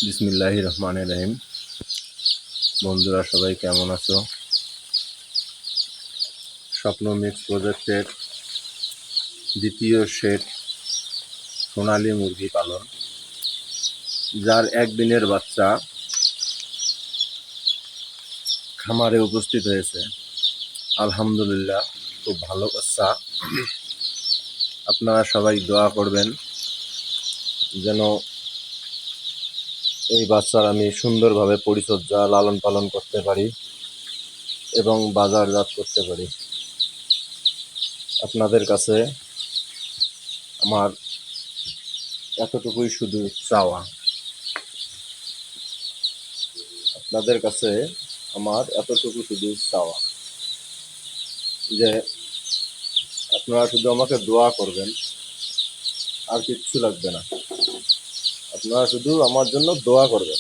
বিসমিল্লাহির রহমানির রহিম। বন্ধুরা সবাই কেমন আছো? স্বপ্ন মিক্স প্রজেক্টের দ্বিতীয় সেট সোনালী মুরগি পালন, যার একদিনের বাচ্চা খামারে উপস্থিত হয়েছে। আলহামদুলিল্লাহ, খুব ভালো বাচ্চা। আপনারা সবাই দোয়া করবেন যেন এই বাচ্চার আমি সুন্দরভাবে পরিচর্যা লালন পালন করতে পারি এবং বাজারজাত করতে পারি। আপনাদের কাছে আমার এতটুকুই শুধু চাওয়া, আপনাদের কাছে আমার এতটুকু শুধু চাওয়া যে আপনারা শুধু আমাকে দোয়া করবেন, আর কিচ্ছু লাগবে না। আপনারা শুধু আমার জন্য দোয়া করবেন।